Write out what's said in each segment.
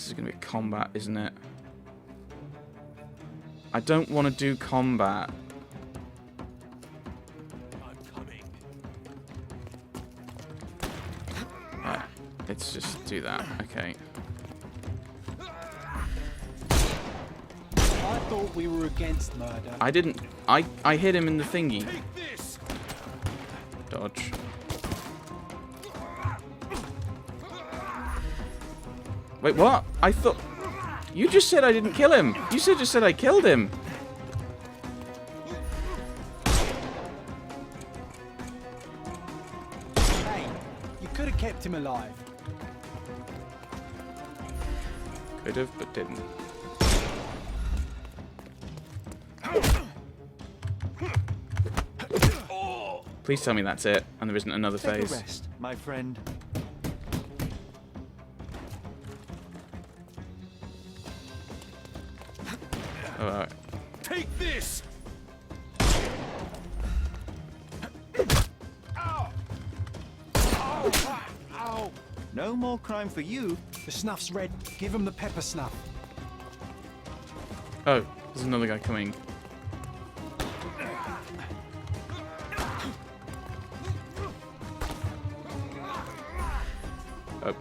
This is going to be combat, isn't it? I don't want to do combat. I'm coming. Right, let's just do that. Okay. I thought we were against murder. I didn't... I hit him in the thingy. Take this. Dodge. Wait, what? I thought... You just said I didn't kill him. You just said I killed him. Hey, you could have kept him alive. Could have, but didn't. Please tell me that's it, and there isn't another Take phase. a rest, my friend. Alright. Take this. Ow. No more crime for you. The snuff's red. Give him the pepper snuff. Oh, there's another guy coming. Oh.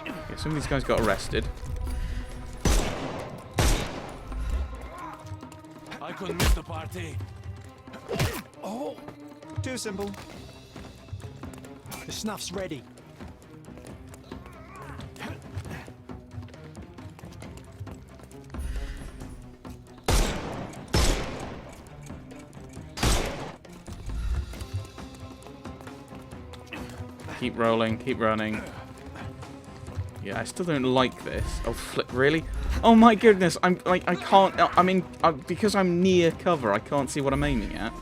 Okay, some of these guys got arrested. I couldn't miss the party. Oh, too simple. The snuff's ready. Keep rolling, keep running. Yeah, I still don't like this. Oh, flip, really? Oh my goodness, I'm like, I can't, I mean, because I'm near cover, I can't see what I'm aiming at.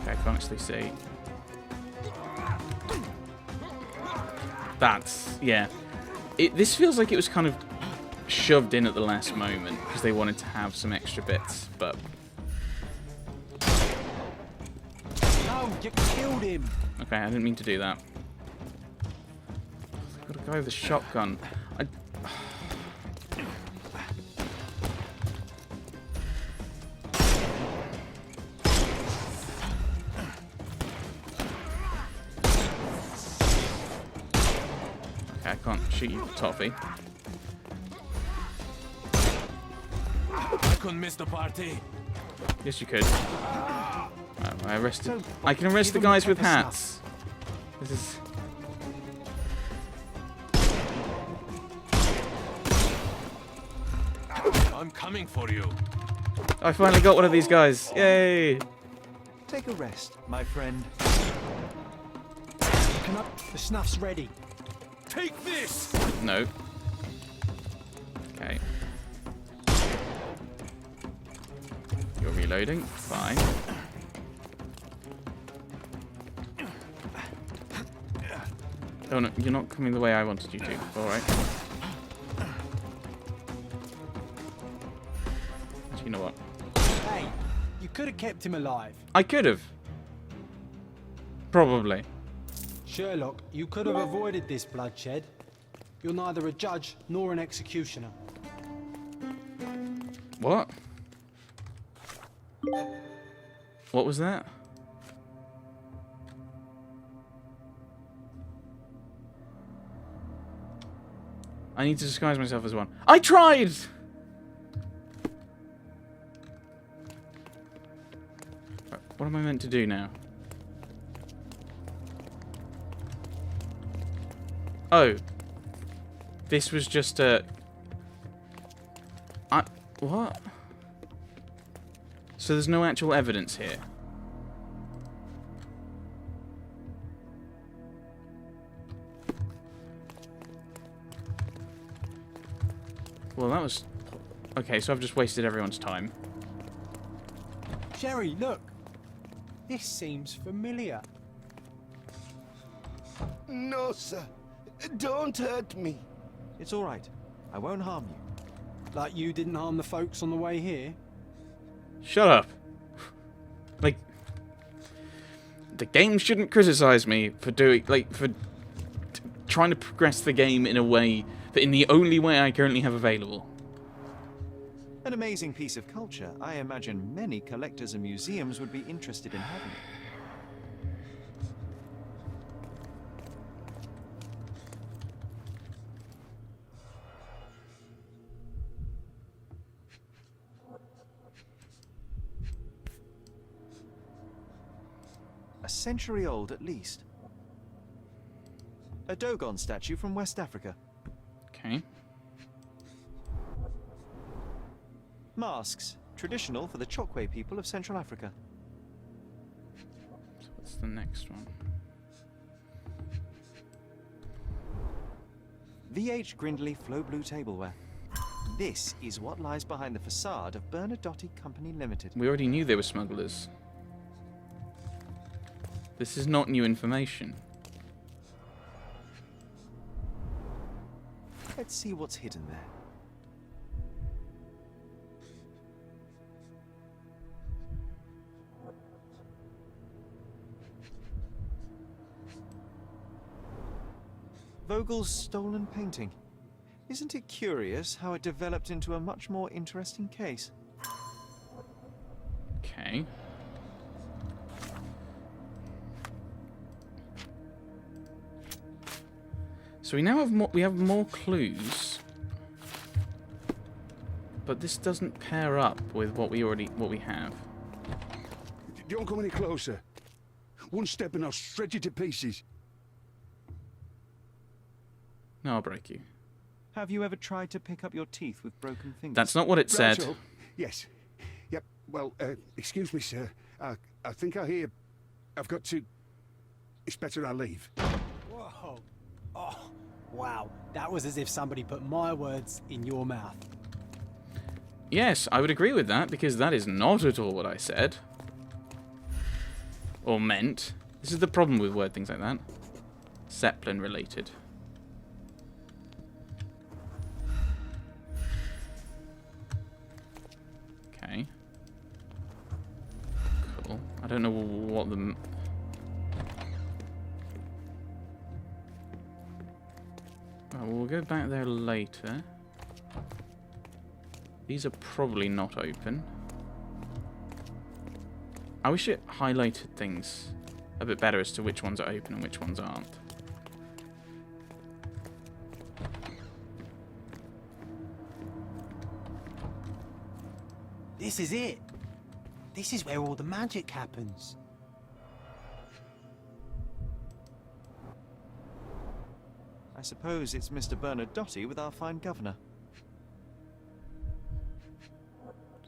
Okay, I can't actually see. That's, yeah. This feels like it was kind of shoved in at the last moment, because they wanted to have some extra bits, but... No, you killed him. Okay, I didn't mean to do that. I've got a guy with a shotgun. Okay, I can't shoot you, Toffee. I couldn't miss the party. Yes, you could. I arrested. I can arrest the guys with hats. This is. I'm coming for you. I finally got one of these guys. Yay! Take a rest, my friend. The snuff's ready. Take this. No. Okay. You're reloading. Fine. Oh no, you're not coming the way I wanted you to. Alright. You know what? Hey, you could have kept him alive. I could have. Probably. Sherlock, you could have avoided this bloodshed. You're neither a judge nor an executioner. What? What was that? I need to disguise myself as one. I tried! What am I meant to do now? Oh. This was just a... What? So there's no actual evidence here? Well, that was... Okay, so I've just wasted everyone's time. Sherry, look. This seems familiar. No, sir. Don't hurt me. It's all right. I won't harm you. Like you didn't harm the folks on the way here. Shut up. the game shouldn't criticize me for doing, like, for trying to progress the game in a way, that in the only way I currently have available. An amazing piece of culture. I imagine many collectors and museums would be interested in having it. A century old at least. A Dogon statue from West Africa. Okay. Masks, traditional for the Chokwe people of Central Africa. So what's the next one? VH Grindley Flow Blue Tableware. This is what lies behind the facade of Bernadotte Company Limited. We already knew they were smugglers. This is not new information. Let's see what's hidden there. Vogel's stolen painting. Isn't it curious how it developed into a much more interesting case? Okay. So we now have more clues, but this doesn't pair up with what we have. Don't come any closer. One step and I'll shred you to pieces. No, I'll break you. Have you ever tried to pick up your teeth with broken fingers? That's not what it said. Right, so, yes. Yep. Well, excuse me, sir. I think I hear... I've got to... It's better I leave. Whoa. Oh, wow. That was as if somebody put my words in your mouth. Yes, I would agree with that, because that is not at all what I said. Or meant. This is the problem with word things like that. Zeppelin related. Okay. Cool. I don't know what the... Oh, we'll go back there later. These are probably not open. I wish it highlighted things a bit better as to which ones are open and which ones aren't. This is it. This is where all the magic happens. I suppose it's Mr. Bernadotte with our fine governor.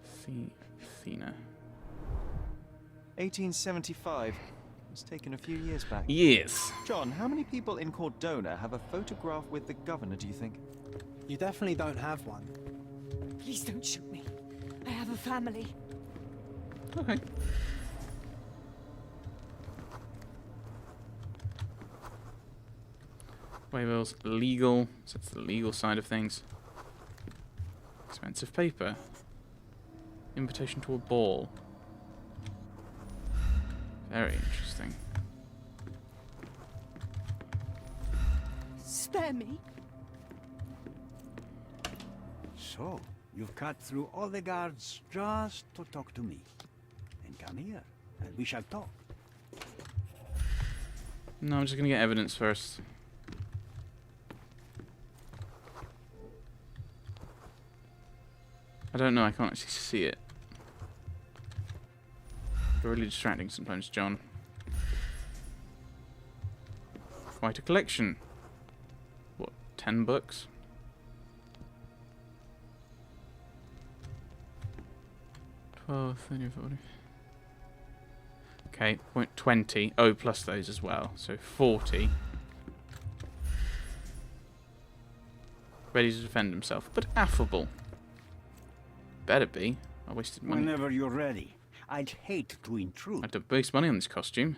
Athena. 1875. It's taken a few years back. Yes. John, how many people in Cordona have a photograph with the governor, do you think? You definitely don't have one. Please don't shoot me. I have a family. Okay. Waivers, legal. So that's the legal side of things. Expensive paper. Invitation to a ball. Very interesting. Spare me. So, you've cut through all the guards just to talk to me. Then come here, and we shall talk. No, I'm just gonna get evidence first. I don't know, I can't actually see it. You're really distracting sometimes, John. Quite a collection. What, 10 books? Oh, 30, 40. Okay, point 20. Oh, plus those as well. So 40. Ready to defend himself, but affable. Better be. I wasted money. Whenever you're ready. I'd hate to intrude. I had to waste money on this costume.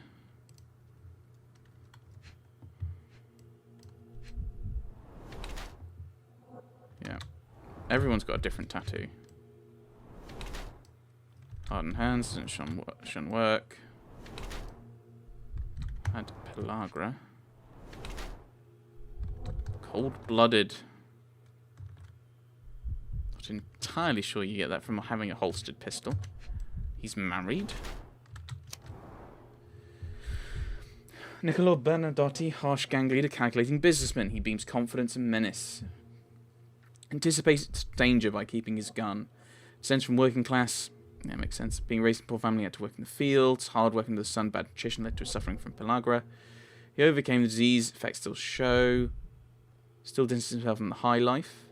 Yeah. Everyone's got a different tattoo. Hardened hands, shouldn't work. Add Pellagra. Cold-blooded. Not entirely sure you get that from having a holstered pistol. He's married. Niccolo Bernadotti, harsh gang leader, calculating businessman. He beams confidence and menace. Anticipates danger by keeping his gun. Descends from working class. Yeah, makes sense. Being raised in a poor family, had to work in the fields. Hard work under the sun, bad nutrition led to his suffering from pellagra. He overcame the disease. Effects still show. Still distances himself from the high life.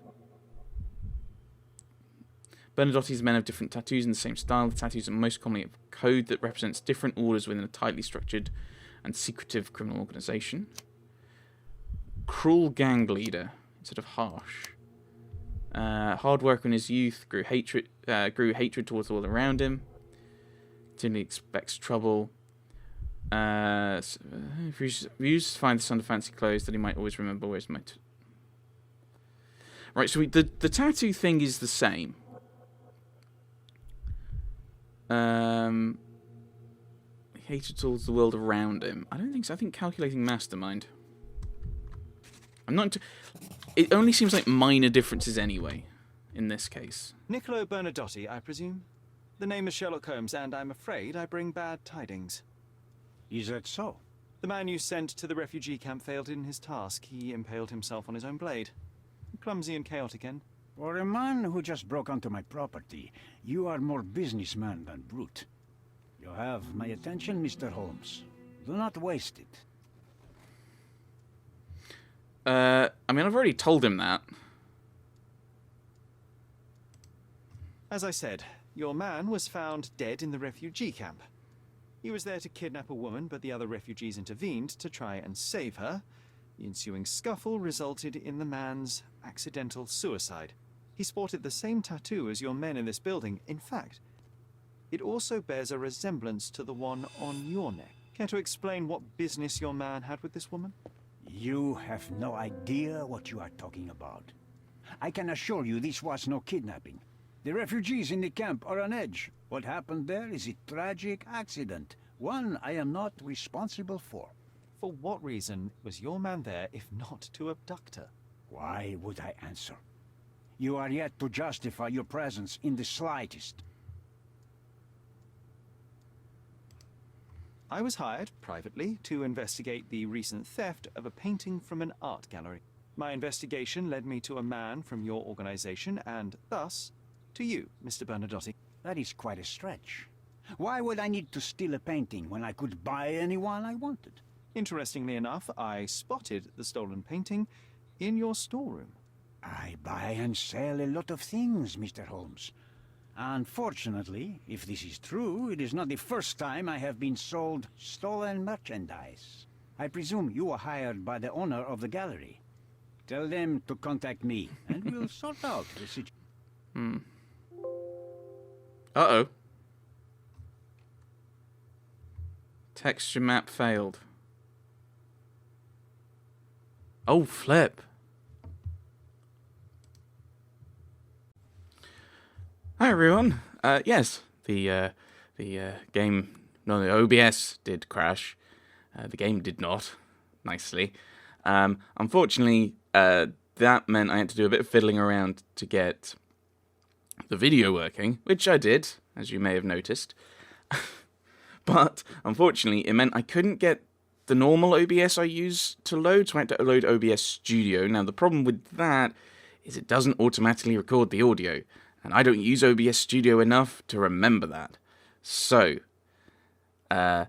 Bernardotti's men have different tattoos in the same style. The tattoos are most commonly a code that represents different orders within a tightly structured and secretive criminal organisation. Cruel gang leader instead of harsh. Hard worker in his youth, grew hatred towards all around him. Continually expects trouble. Refused to find this under fancy clothes that he might always remember where his motive. Right, so the tattoo thing is the same. Hatred towards the world around him. I don't think so. I think calculating mastermind. I'm not. It only seems like minor differences anyway, in this case. Niccolo Bernadotti, I presume? The name is Sherlock Holmes, and I'm afraid I bring bad tidings. Is that so? The man you sent to the refugee camp failed in his task. He impaled himself on his own blade. Clumsy and chaotic end. For a man who just broke onto my property, you are more businessman than brute. You have my attention, Mr. Holmes. Do not waste it. I mean, I've already told him that. As I said, your man was found dead in the refugee camp. He was there to kidnap a woman, but the other refugees intervened to try and save her. The ensuing scuffle resulted in the man's accidental suicide. He sported the same tattoo as your men in this building. In fact, it also bears a resemblance to the one on your neck. Care to explain what business your man had with this woman? You have no idea what you are talking about. I can assure you this was no kidnapping. The refugees in the camp are on edge. What happened there is a tragic accident, one I am not responsible for. For what reason was your man there if not to abduct her? Why would I answer? You are yet to justify your presence in the slightest. I was hired, privately, to investigate the recent theft of a painting from an art gallery. My investigation led me to a man from your organization, and thus, to you, Mr. Bernadotti. That is quite a stretch. Why would I need to steal a painting when I could buy anyone I wanted? Interestingly enough, I spotted the stolen painting in your storeroom. I buy and sell a lot of things, Mr. Holmes. Unfortunately, if this is true, it is not the first time I have been sold stolen merchandise. I presume you were hired by the owner of the gallery. Tell them to contact me, and we'll sort out the situation. Uh-oh. Texture map failed. Oh, flip. Hi everyone. Yes, the game, no, the OBS did crash. The game did not, nicely. Unfortunately, that meant I had to do a bit of fiddling around to get the video working, which I did, as you may have noticed. But unfortunately, it meant I couldn't get the normal OBS I use to load, so I had to load OBS Studio. Now, the problem with that is it doesn't automatically record the audio. And I don't use OBS Studio enough to remember that. So, the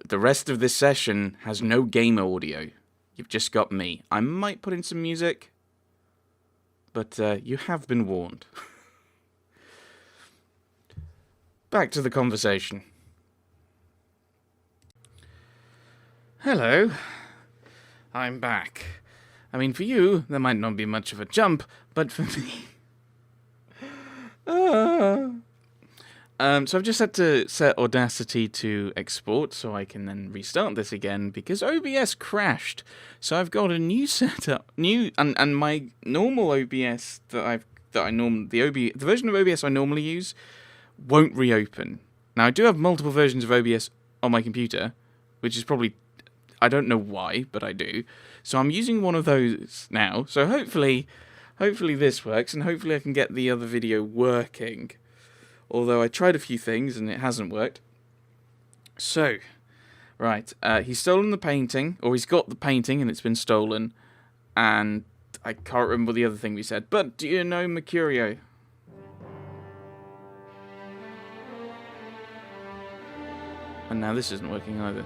rest of this session has no game audio. You've just got me. I might put in some music, but you have been warned. Back to the conversation. Hello. I'm back. I mean, for you, there might not be much of a jump, but for me... So I've just had to set Audacity to export so I can then restart this again because OBS crashed. So I've got a new setup, and my normal OBS the version of OBS I normally use won't reopen. Now I do have multiple versions of OBS on my computer, which is probably... I don't know why, but I do. So I'm using one of those now. So hopefully this works, and hopefully I can get the other video working. Although I tried a few things and it hasn't worked. So, right, he's stolen the painting, or he's got the painting and it's been stolen. And I can't remember the other thing we said. But do you know Mercurio? And now this isn't working either.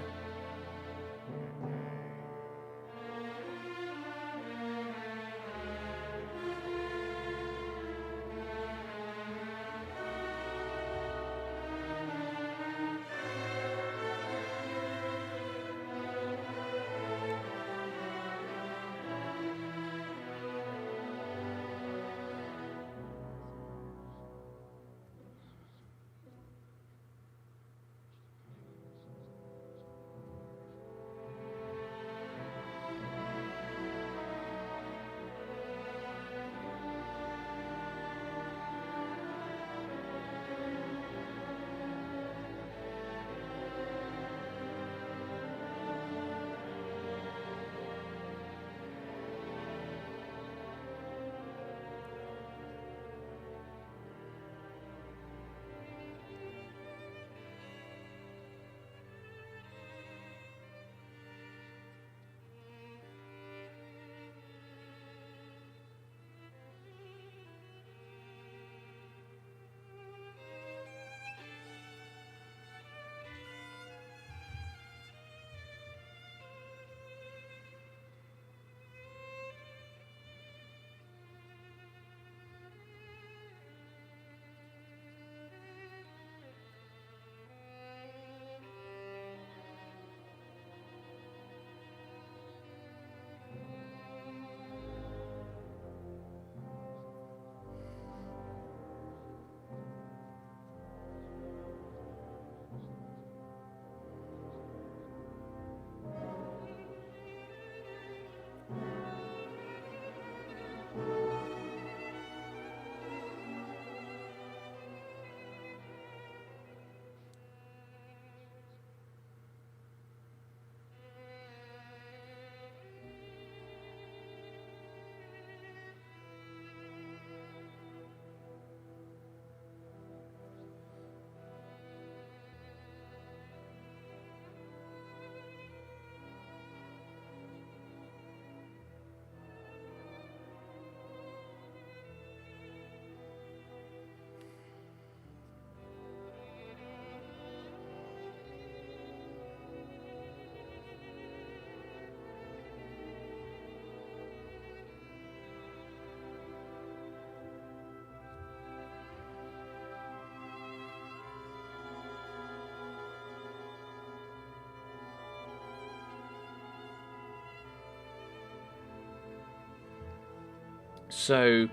So,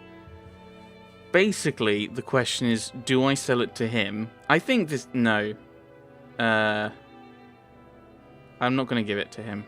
basically, the question is, do I sell it to him? I think this... No. I'm not going to give it to him.